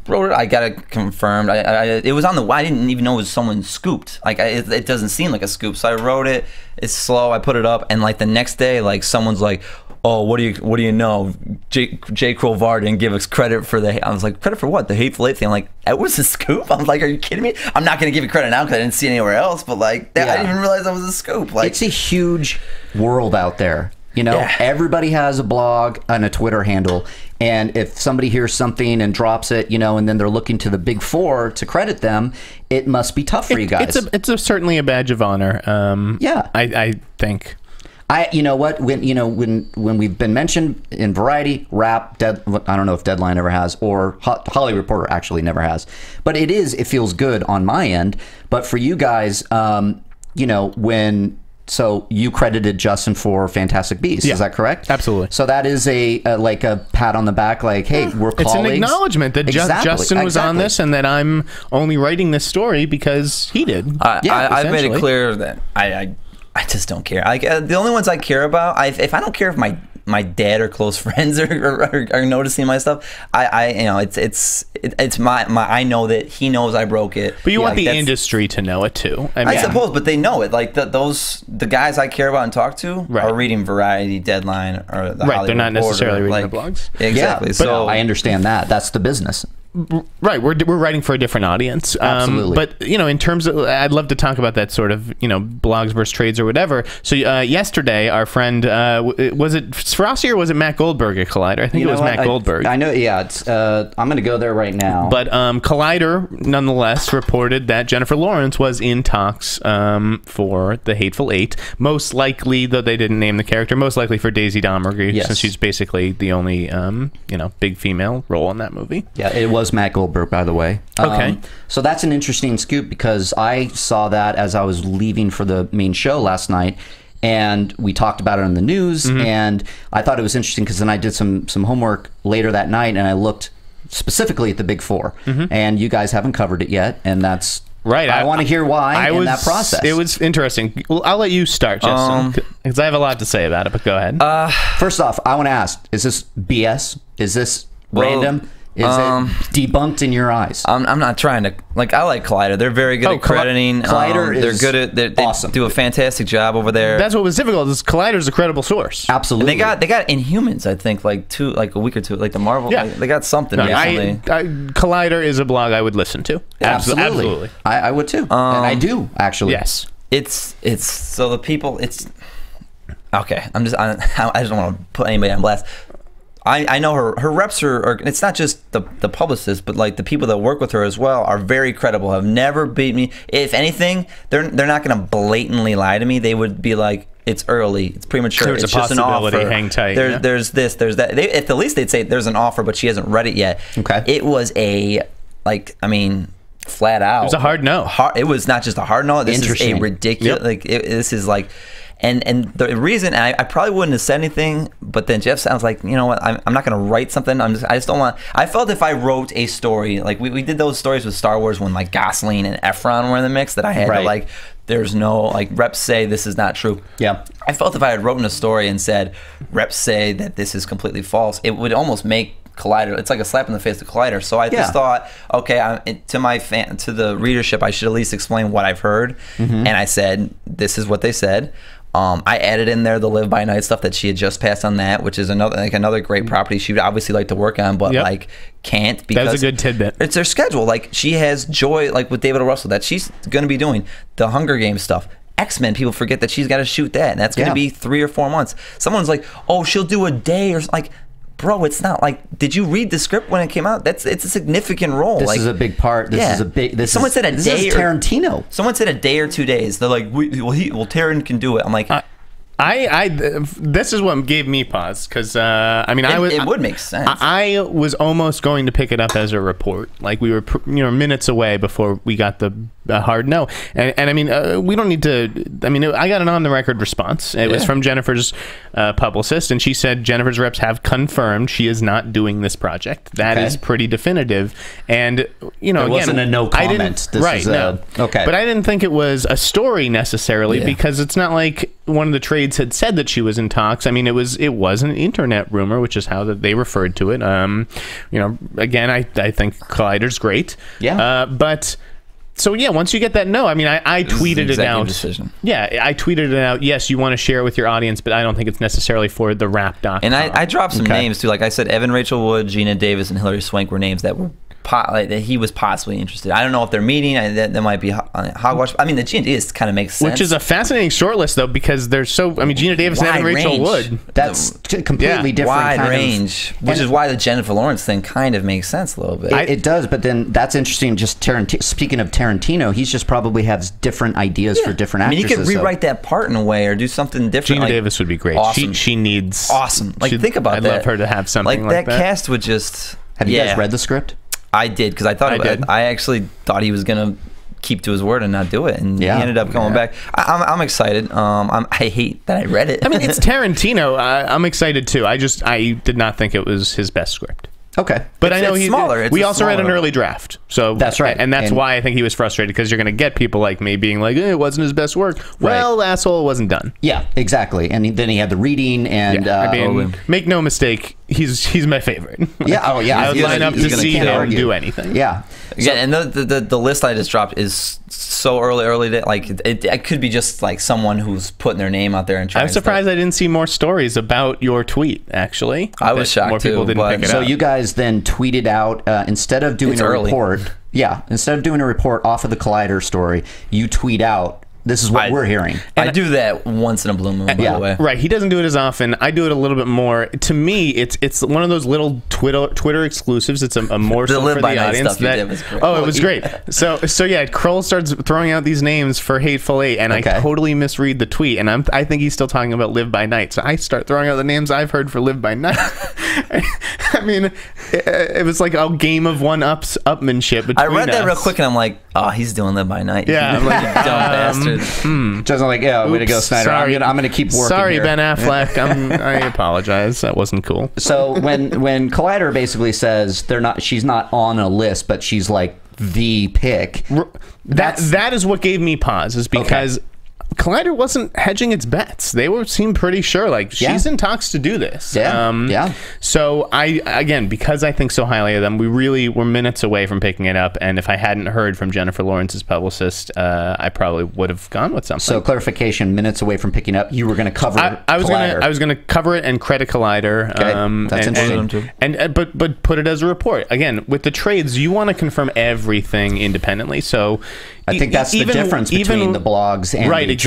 wrote it. I got it confirmed. It was on the. I didn't even know it was someone scooped. Like, it doesn't seem like a scoop. So I wrote it. It's slow. I put it up, and like the next day, like someone's like, "Oh, what do you know? J. Kroll VAR didn't give us credit for the." I was like, "Credit for what? The Hateful Eight thing?" I'm like, "That was a scoop." I'm like, "Are you kidding me?" I'm not going to give you credit now because I didn't see it anywhere else. But like, I didn't even realize that was a scoop. Like, it's a huge world out there. You know, everybody has a blog and a Twitter handle, and if somebody hears something and drops it, you know, and then they're looking to the big four to credit them, it must be tough for you guys. It's certainly a badge of honor. I think. You know what, when we've been mentioned in Variety, Wrap, I don't know if Deadline ever has, or Hollywood Reporter actually never has, but it feels good on my end. But for you guys, you know, so you credited Justin for Fantastic Beasts, is that correct? Absolutely. So that is like a pat on the back, like, hey, we're colleagues. It's an acknowledgement that Justin was on this, and that I'm only writing this story because he did. I've made it clear that I just don't care. Like, the only ones I care about, if I don't care if my dad or close friends are noticing my stuff, you know, it's my I know that he knows I broke it. But you want the industry to know it too. I suppose, but they know it. Like the guys I care about and talk to are reading Variety, Deadline, or the Hollywood They're not necessarily Reporter, reading the blogs. Exactly. Yeah, So I understand that. That's the business. Right, we're writing for a different audience. Absolutely. But, you know, in terms of, I'd love to talk about that sort of, you know, blogs versus trades or whatever. So yesterday, our friend, was it Swarovski or was it Matt Goldberg at Collider? I think it was Matt Goldberg. I know, yeah. It's, I'm going to go there right now. But Collider, nonetheless, reported that Jennifer Lawrence was in talks for The Hateful Eight. Most likely, though they didn't name the character, most likely for Daisy Domergue, since she's basically the only, you know, big female role in that movie. Yeah, it was Matt Goldberg, by the way. Okay. So that's an interesting scoop because I saw that as I was leaving for the main show last night, and we talked about it on the news, and I thought it was interesting because then I did some homework later that night, and I looked specifically at the Big Four, and you guys haven't covered it yet, and that's... Right, I want to hear why in that process. It was interesting. Well, I'll let you start, Justin, because I have a lot to say about it, but go ahead. First off, I want to ask, is this BS? Is this random? Is it debunked in your eyes? I'm not trying to, like, I like Collider. They're very good at crediting. Collider they're good at, they awesome. do a fantastic job over there. That's what was difficult, is Collider's a credible source. Absolutely. And they got Inhumans, I think, like a week or two, like the Marvel. Yeah. They got something. No, Collider is a blog I would listen to. Absolutely. I would too. And I do, actually. Yes. It's so the people, okay, I just don't want to put anybody on blast. I know her reps are it's not just the publicists, but like the people that work with her as well are very credible, have never beat me. If anything, they're not going to blatantly lie to me. They would be like, it's early, it's premature. There's it's a just an possibility. offer. Hang tight. There's this, there's that. At the least they'd say there's an offer, but she hasn't read it yet. Okay. It was flat out. It was a hard no. It was not just a hard no. This is a ridiculous. Yep. This is like. And the reason, and I probably wouldn't have said anything, but then Jeff sounds like, you know what, I'm not going to write something. I just don't want. I felt if I wrote a story, like we did those stories with Star Wars when like Gosling and Efron were in the mix, that I had to like, there's no, like, reps say this is not true. Yeah. I felt if I had written a story and said reps say that this is completely false, it would almost make Collider, it's like a slap in the face to Collider. So I just thought, okay, to the readership, I should at least explain what I've heard. And I said, this is what they said. I added in there the Live by Night stuff that she had just passed on that, which is another great property she would obviously like to work on, but like can't because that was a good tidbit. It's their schedule. Like she has Joy, like with David O. Russell, that she's going to be doing the Hunger Games stuff. X-Men, people forget that she's got to shoot that, and that's going to be 3 or 4 months. Someone's like, oh, she'll do a day, or like. Bro, it's not like. Did you read the script when it came out? It's a significant role. This is a big part. This is a big. Someone said a day. This is Tarantino. Someone said a day or 2 days. They're like, Taran can do it. I'm like, this is what gave me pause because it would make sense. I was almost going to pick it up as a report. Like we were, minutes away before we got the hard no. And I mean, we don't need to. I mean, I got an on the record response. It was from Jennifer's publicist, and she said Jennifer's reps have confirmed she is not doing this project. That is pretty definitive. And it again, wasn't a no comment. Okay, but I didn't think it was a story necessarily because it's not like one of the trades had said that she was in talks. I mean, it was an internet rumor, which is how they referred to it. Again, I think Collider's great. Yeah. But so yeah, once you get that no, I mean, I tweeted it out. Decision. Yeah, I tweeted it out. Yes, you want to share it with your audience, but I don't think it's necessarily for the rap.com. And I dropped some names too. Like I said, Evan Rachel Wood, Gina Davis, and Hilary Swank were names that were that he was possibly interested. I don't know if they're meeting. That might be hogwash. I mean, the Gina Davis kind of makes sense. Which is a fascinating shortlist, though, because there's Gina Davis and Evan Rachel Wood. That's completely different. Wide range, which is why the Jennifer Lawrence thing kind of makes sense a little bit. It does, but then that's interesting. Just speaking of Tarantino, he's just probably has different ideas for different actresses. I mean, he could rewrite that part in a way or do something different. Gina Davis would be great. Awesome. She needs awesome. Like think about that. I'd love her to have something like that. That cast would just. Have you guys read the script? I did because I actually thought he was gonna keep to his word and not do it, and he ended up going back. I'm excited. I hate that I read it. I mean, it's Tarantino. I'm excited too. I did not think it was his best script. Okay, but I know he's smaller. We also read an early draft, so that's right, and that's why I think he was frustrated because you're going to get people like me being like, it wasn't his best work. Well, asshole, wasn't done. Yeah, exactly. And then he had the reading, and make no mistake, he's my favorite. Yeah, I would line up to see him do anything. Yeah. And the list I just dropped is so early that like it could be just like someone who's putting their name out there and trying. I'm surprised I didn't see more stories about your tweet. Actually, I was shocked more people too. Didn't pick it so up. you guys then tweeted out instead of doing report. Yeah, instead of doing a report off of the Collider story, you tweet out. This is what we're hearing. I do that once in a blue moon, by the way. Right. He doesn't do it as often. I do it a little bit more. To me, it's one of those little Twitter exclusives. It's a more so for the audience. It was great. So yeah, Kroll starts throwing out these names for Hateful Eight, and I totally misread the tweet, and I think he's still talking about Live by Night. So I start throwing out the names I've heard for Live by Night. I mean, it was like a game of upmanship. I read that real quick, and I'm like, oh, he's doing Live by Night. Yeah, I'm like, you dumb bastard. Just like, way to go, Snyder. Sorry. I'm gonna keep working. Sorry, here. Ben Affleck. I apologize. That wasn't cool. So when Collider basically says she's not on a list, but she's like the pick. That is what gave me pause. Is because Collider wasn't hedging its bets. They seemed pretty sure, like, she's in talks to do this. Yeah. So again, because I think so highly of them, we really were minutes away from picking it up. And if I hadn't heard from Jennifer Lawrence's publicist, I probably would have gone with something. So clarification: minutes away from picking up, you were going to cover. I was going to cover it and credit Collider. Okay. That's interesting. But put it as a report. Again, with the trades, you want to confirm everything independently. So I think that's the difference between the blogs and the trades.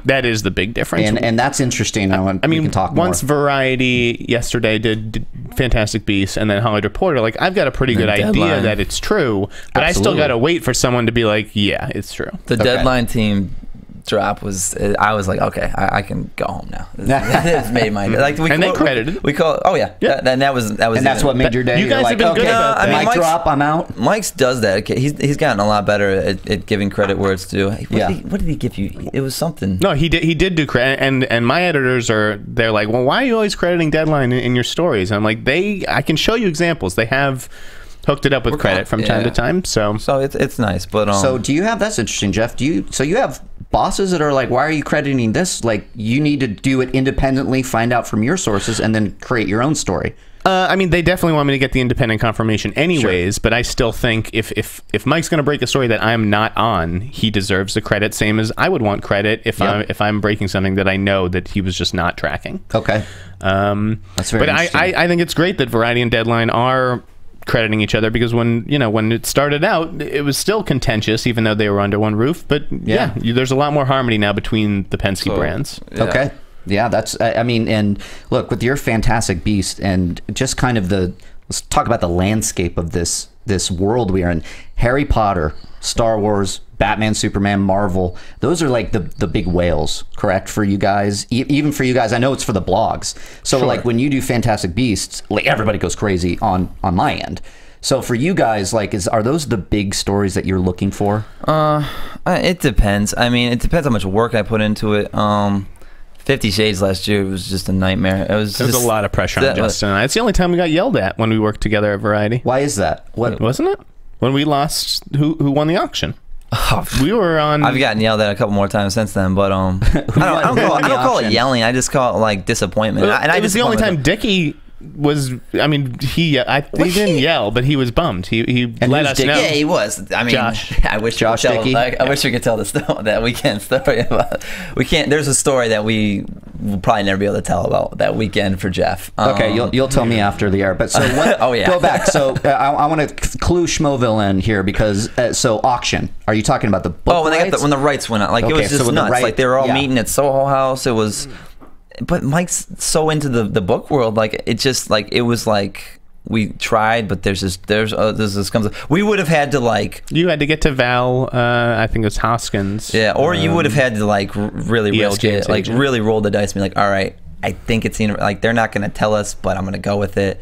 That is the big difference. And that's interesting. I mean, we can talk once more. Variety yesterday did Fantastic Beasts and then Hollywood Reporter, like, I've got a pretty good idea that it's true, but I still got to wait for someone to be like, yeah, it's true. The Deadline team drop was, I was like, okay, I can go home now. It's made my like. They credited. We call. Oh yeah. And that was. And that's what made your day. You guys You're have been like, good okay, about that. I mean, mic drop, I'm out. Mike's does that. He's gotten a lot better at giving credit where it's due. What did he give you? It was something. No, he did do credit, and my editors they're like, well, why are you always crediting Deadline in your stories? I'm like, I can show you examples. They have hooked it up with credit from time to time. So it's nice, but so do you have? That's interesting, Jeff. So you have bosses that are like, why are you crediting this? Like, you need to do it independently, find out from your sources, and then create your own story. I mean, they definitely want me to get the independent confirmation anyways, sure. But I still think if Mike's going to break a story that I'm not on, he deserves the credit, same as I would want credit if I'm breaking something that I know that he was just not tracking. Okay. That's very interesting. I think it's great that Variety and Deadline are crediting each other, because when it started out, it was still contentious, even though they were under one roof. But there's a lot more harmony now between the Penske brands. Yeah. Okay. Yeah, that's, I mean, and look, with your Fantastic Beast and just kind of let's talk about the landscape of this world we are in. Harry Potter, Star Wars, Batman, Superman, Marvel, those are like the big whales, correct, for you guys? Even for you guys, I know it's for the blogs. So like when you do Fantastic Beasts, like everybody goes crazy on my end. So for you guys, like, are those the big stories that you're looking for? It depends. I mean, it depends how much work I put into it. 50 Shades last year was just a nightmare. There was a lot of pressure on Justin. It's the only time we got yelled at when we worked together at Variety. Why is that? What wasn't it? When we lost, who won the auction? We were on. I've gotten yelled at a couple more times since then, but I don't call it yelling. I just call it like disappointment. It was the only time Dickie was. I mean, he didn't yell, but he was bummed. He let us know. Yeah, he was. I mean, Josh. I wish Dickey. I wish we could tell the story, that weekend story about. We can't. There's a story that we will probably never be able to tell about that weekend for Jeff. Okay, you'll tell me after the air. But so what? Oh yeah. Go back. So I want to clue Schmoville in here, because so auction. Are you talking about the book? Oh, when rights? when the rights went out, like it was just nuts. Like they were all meeting at Soho House. It was. But Mike's so into the book world, like it was like we tried, but there's this comes. We would have had to like. You had to get to Val. I think it was Hoskins. Yeah, or you would have had to like really risk it, like really roll the dice, and be like, all right, I think it's like they're not going to tell us, but I'm going to go with it.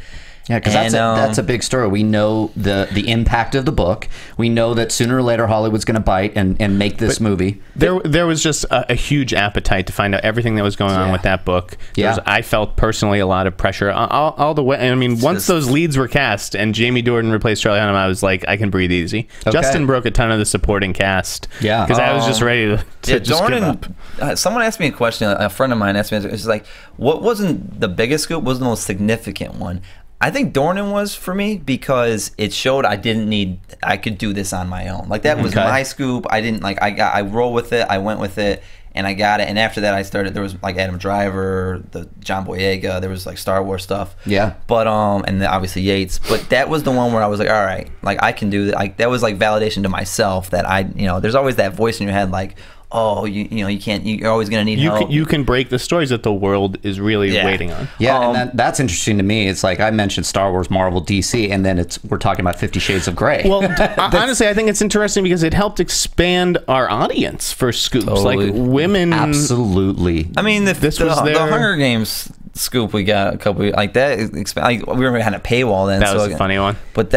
Yeah, because that's a big story. We know the impact of the book. We know that sooner or later Hollywood's going to bite and make this movie. There was just a huge appetite to find out everything that was going on with that book. I felt personally a lot of pressure all the way. I mean, once those leads were cast and Jamie Dornan replaced Charlie Hunnam, I was like, I can breathe easy. Okay. Justin broke a ton of the supporting cast. Yeah, because I was just ready to just give up. Someone asked me a question. A friend of mine asked me. It's like, what wasn't the biggest scoop? Was the most significant one? I think Dornan was for me, because it showed I could do this on my own. Like that was my scoop. I roll with it. I went with it and I got it. And after that there was like Adam Driver, the John Boyega, there was like Star Wars stuff. Yeah. But and then obviously Yates. But that was the one where I was like, all right, like I can do that. Like that was like validation to myself that there's always that voice in your head like, oh, you can't. You're always going to need help. You can break the stories that the world is really waiting on. Yeah, and that's interesting to me. It's like I mentioned Star Wars, Marvel, DC, and then we're talking about 50 Shades of Grey. Well, honestly, I think it's interesting because it helped expand our audience for scoops. Totally. Like women. Absolutely. I mean, the Hunger Games scoop we got a couple like that. Like, we were behind a paywall then. That was a funny one. But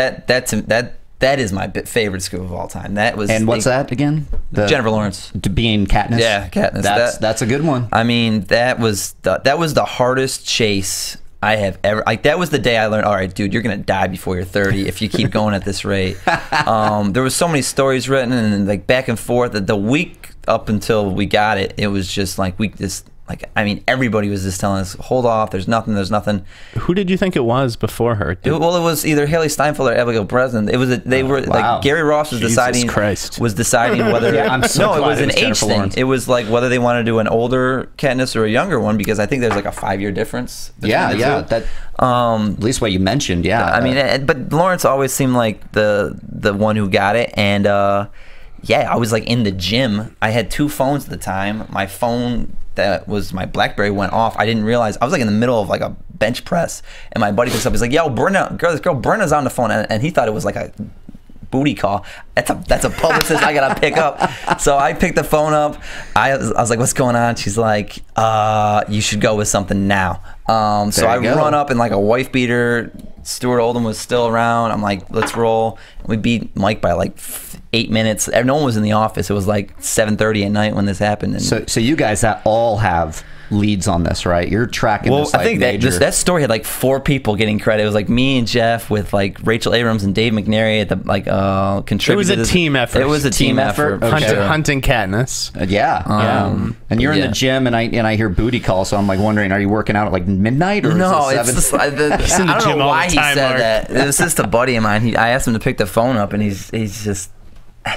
that is my favorite scoop of all time. That was. And what's that again? Jennifer Lawrence being Katniss. Yeah, Katniss. That's a good one. I mean, that was the hardest chase I have ever. Like that was the day I learned. All right, dude, you're gonna die before you're 30 if you keep going at this rate. There was so many stories written and like back and forth. The week up until we got it, it was just like I mean, everybody was just telling us, hold off, there's nothing. Who did you think it was before her? It was either Haley Steinfeld or Abigail Breslin. It was like Gary Ross was deciding whether I'm so it was an age Jennifer thing. Lawrence. It was like whether they want to do an older Katniss or a younger one, because I think there's like a 5-year difference. Yeah. That at least what you mentioned. Yeah. I mean, but Lawrence always seemed like the one who got it, and I was like in the gym. I had 2 phones at the time. My phone that was my BlackBerry went off. I didn't realize. I was like in the middle of like a bench press, and my buddy picks up. He's like, "Yo, Brenna, this girl Brenna's on the phone," and he thought it was like a booty call. That's a publicist I gotta pick up. So I picked the phone up. I was like, what's going on? She's like, you should go with something now. So I run up in like a wife beater. Stuart Oldham was still around. I'm like, let's roll. We beat Mike by like 8 minutes. No one was in the office. It was like 7:30 at night when this happened. And so you guys that all have leads on this, right? You're tracking this. I think that story had like 4 people getting credit. It was like me and Jeff with like Rachel Abrams and Dave McNary at the like contributed. It was a team effort. It was a team effort. Okay. Hunting Katniss. Yeah. And you're in the gym, and I hear booty call, so I'm like wondering, are you working out at like midnight or no? is it It's I don't know why he said that. It was just a buddy of mine. I asked him to pick the phone up, and he's just.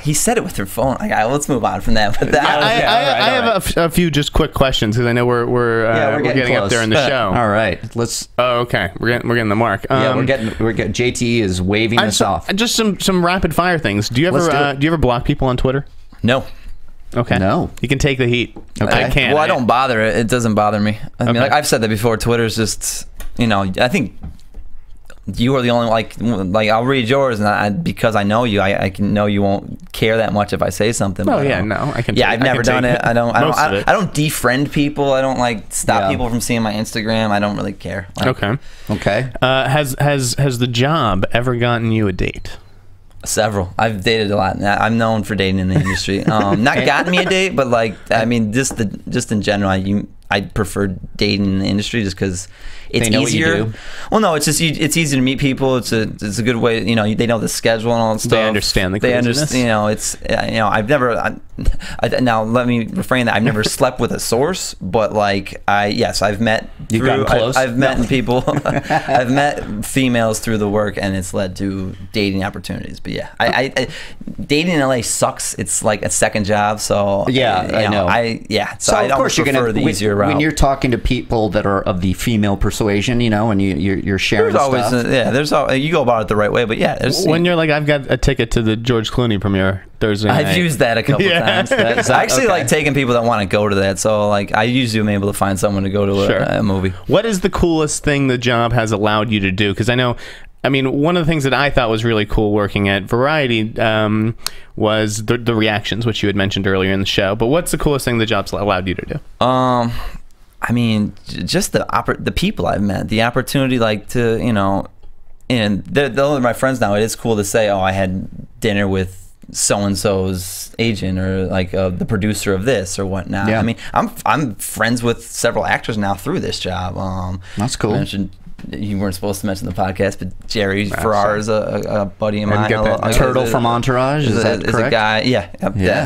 He said it with her phone. Like, let's move on from that. But I have a few just quick questions because I know we're getting up there in the show. All right, let's. Oh, okay. We're getting the mark. We're getting. JT is waving us off. Just some rapid fire things. Do you ever block people on Twitter? No. Okay. No. You can take the heat. Okay. I can't. Well, I don't bother it. It doesn't bother me. I mean, like I've said that before. Twitter's just, I think you are the only like I'll read yours, and because I know you, I can know you won't care that much if I say something. Oh yeah, no, I can. Yeah, I've never done it. I don't defriend people. I don't like stop people from seeing my Instagram. I don't really care. Like, okay. Has the job ever gotten you a date? Several. I've dated a lot. I'm known for dating in the industry. Not gotten me a date, but like I mean, just in general, I prefer dating in the industry just because it's easier. Well, no, it's just it's easy to meet people. It's a good way. They know the schedule and all that stuff. They understand the craziness. They understand. I've never. Now let me refrain that. I've never slept with a source, but like I've met. You've gotten close. I've met people. I've met females through the work, and it's led to dating opportunities. But yeah, I dating in LA sucks. It's like a second job. So I know. So I don't prefer the easier route. When you're talking to people that are of the female persuasion, and you're sharing there's stuff. always you go about it the right way. But yeah, when you're like, I've got a ticket to the George Clooney premiere Thursday night. I've used that a couple times. I actually like taking people that want to go to that. So like I usually am able to find someone to go to a movie. What is the coolest thing the job has allowed you to do? Because I mean, one of the things that I thought was really cool working at Variety was the reactions, which you had mentioned earlier in the show. But what's the coolest thing the job's allowed you to do? I mean, just the people I've met, the opportunity, like to and they're my friends now. It is cool to say, oh, I had dinner with so-and-so's agent or like the producer of this or whatnot. Yeah. I mean, I'm friends with several actors now through this job. That's cool. I mentioned, you weren't supposed to mention the podcast, but Jerry Farrar is a buddy of mine. Turtle from Entourage, is that correct? A guy, yeah,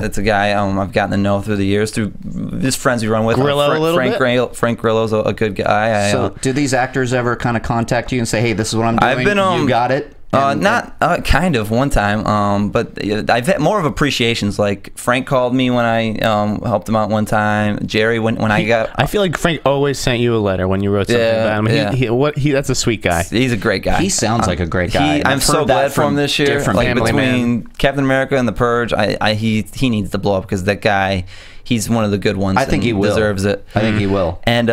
it's a guy I've gotten to know through the years through just friends we run with. Frank Grillo's a good guy. So do these actors ever kind of contact you and say, hey, this is what I'm doing, you got it? Kind of one time, but I've had more of appreciations. Like Frank called me when I helped him out one time. Jerry I feel like Frank always sent you a letter when you wrote something about him. That's a sweet guy. He's a great guy. He sounds like a great guy. I'm so glad for him this year. Like between Captain America and The Purge, he needs to blow up because that guy. He's one of the good ones. I think he will. Deserves it. I think he will. And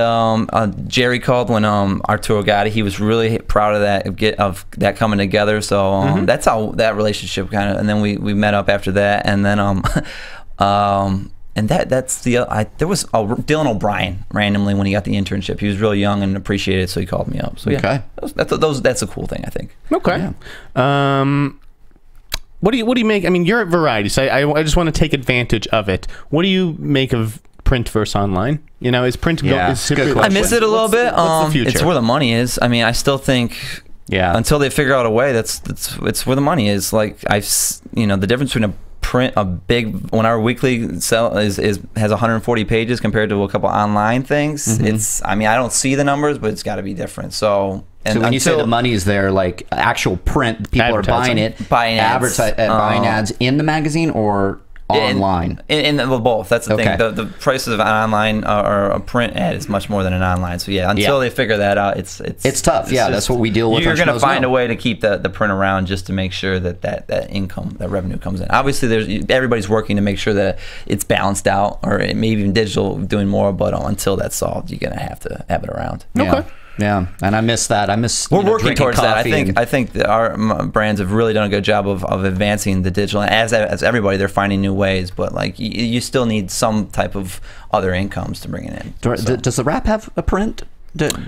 Jerry called when Arturo got it. He was really proud of that coming together. So that's how that relationship kind of. And then we met up after that. And then and that's there was Dylan O'Brien randomly when he got the internship. He was really young and appreciated it, so he called me up. So yeah, that's a cool thing, I think. Okay. Yeah. What do you make? I mean, you're at Variety, so I just want to take advantage of it. What do you make of print versus online? Is print? I miss it a little bit. What's the future? It's where the money is. I mean, I still think. Yeah. Until they figure out a way, it's where the money is. Like the difference between a big when our weekly sell has 140 pages compared to a couple online things. It's I don't see the numbers, but it's got to be different. So when you say the money is there, like actual print, people are buying it, buying ads in the magazine or online? In both. That's the thing. The prices of an online or a print ad is much more than an online. So until they figure that out, it's tough. That's what we deal with. You're going to find a way to keep the print around just to make sure that income, that revenue comes in. Obviously, everybody's working to make sure that it's balanced out, or maybe even digital doing more. But until that's solved, you're going to have it around. Okay. Yeah, and I miss that. I miss. We're working towards that. I think that our brands have really done a good job of advancing the digital. As everybody, they're finding new ways, but like you still need some type of other incomes to bring it in. Does the Wrap have a print?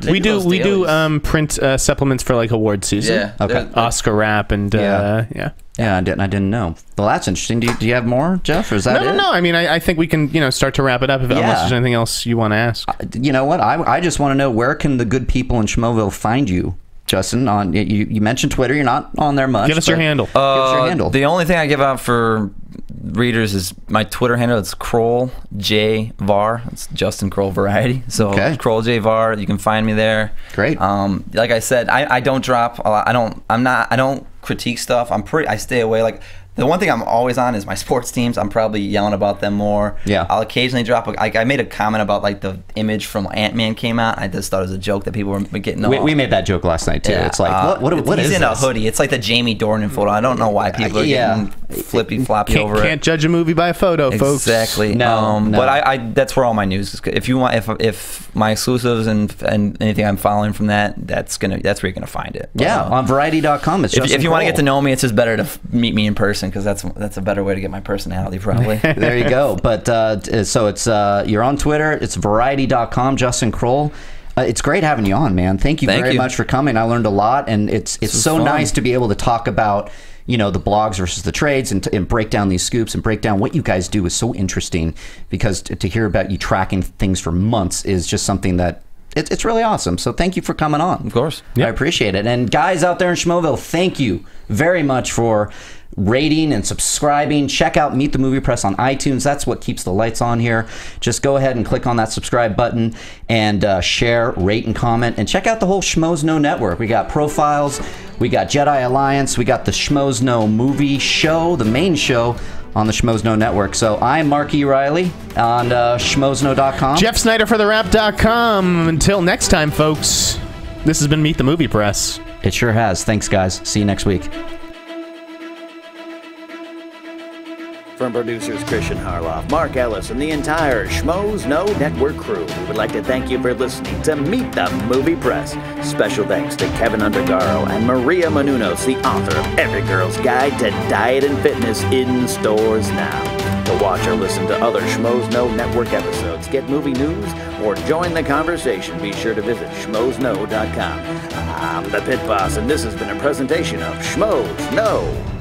We do print supplements for like award season. Yeah. Okay. Oscar Wrap and yeah. Yeah, I didn't know. Well, that's interesting. Do you have more, Jeff, or is that it? No. I mean, I think we can start to wrap it up unless there's anything else you want to ask. You know what? I just want to know, where can the good people in Schmoville find you, Justin? On you mentioned Twitter. You're not on there much. Give us your handle. Give us your handle. The only thing I give out for readers is my Twitter handle. It's Kroll J Var. It's Justin Kroll Variety. So Kroll J Var. You can find me there. Great. Like I said, I don't drop a lot. I don't critique stuff. I stay away. Like, the one thing I'm always on is my sports teams. I'm probably yelling about them more. Yeah. I'll occasionally drop. I made a comment about like the image from Ant-Man came out. I just thought it was a joke that people were getting off. We made that joke last night too. Yeah. It's like what is he's in this? a hoodie. It's like the Jamie Dornan photo. I don't know why people are getting flippy floppy over it. Can't judge a movie by a photo, folks. Exactly. No. But that's where all my news is. If you want, if my exclusives and anything I'm following from that's where you're gonna find it. But, on Variety.com. It's if you want to get to know me, it's just better to meet me in person, because that's a better way to get my personality, probably. There you go. But so it's you're on Twitter. It's Variety.com. Justin Kroll. It's great having you on, man. Thank you very much for coming. I learned a lot, and it's so nice to be able to talk about the blogs versus the trades, and break down these scoops and break down what you guys do is so interesting, because to hear about you tracking things for months is just something that it's really awesome. So thank you for coming on. Of course. I appreciate it. And guys out there in Schmoville, thank you very much for rating and subscribing. Check out Meet the Movie Press on iTunes. That's what keeps the lights on here. Just go ahead and click on that subscribe button and share, rate, and comment. And check out the whole Schmoes Know network. We got Profiles, we got Jedi Alliance, we got the Schmoes Know movie show, the main show on the Schmoes Know network. So I'm Mark E. Riley on schmoesknow.com. Jeff Snyder for TheWrap.com. Until next time, folks, this has been Meet the Movie Press. It sure has. Thanks, guys. See you next week. From producers Christian Harloff, Mark Ellis, and the entire Schmoes Know Network crew, we would like to thank you for listening to Meet the Movie Press. Special thanks to Kevin Undergaro and Maria Menounos, the author of Every Girl's Guide to Diet and Fitness, in stores now. To watch or listen to other Schmoes Know Network episodes, get movie news, or join the conversation, be sure to visit schmoesknow.com. I'm the Pit Boss, and this has been a presentation of Schmoes Know.